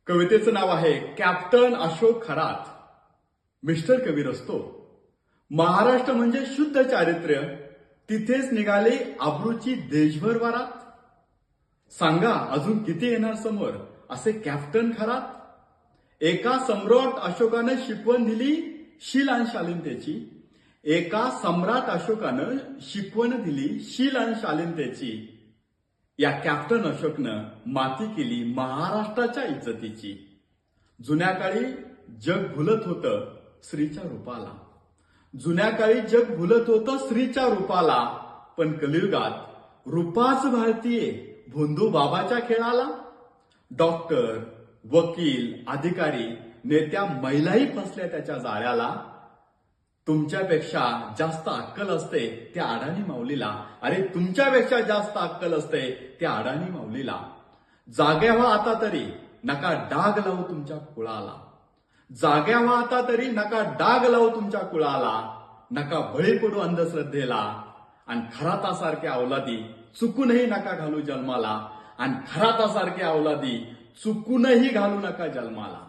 कवितेचं नाव आहे captain Ashok Kharat. Mister Kabir असतो. महाराष्ट्र म्हणजे शुद्ध चारित्र्य, तिथेच निघाले आब्रूची देशभर वरात. सांगा अजून किती येणार समोर असे कॅप्टन खरात. एका सम्राट अशोकानं शिकवण दिली शील आणि शालीनतेची. एका सम्राट अशोकानं शिकवण दिली शील आणि शालीनतेची. या कॅप्टन अशोकनं माती केली महाराष्ट्राच्या इज्जतीची. जुन्या काळी जग भुलत होतं स्त्रीच्या रूपाला. जुन्या काळी जग भुलत होतं स्त्रीच्या रूपाला. पण कलियुगात रूपाच भारतीय भोंदू बाबाच्या खेळाला. डॉक्टर, वकील, अधिकारी, नेत्या महिलाही फसल्या त्याच्या जाळ्याला. तुमच्यापेक्षा जास्त अक्कल असते त्या अडाणी माऊलीला. अरे तुमच्यापेक्षा जास्त अक्कल असते त्या अडाणी माऊलीला. जाग्या व्हा आता तरी नका डाग लावू तुमच्या कुळाला. जाग्या व्हा आता तरी नका डाग लावू तुमच्या कुळाला. नका बळी पडू अंधश्रद्धेला. आणि खरातासारख्या अवलादी चुकूनही नका घालू जन्माला. आणि खरातासारख्या अवलादी चुकूनही घालू नका जन्माला.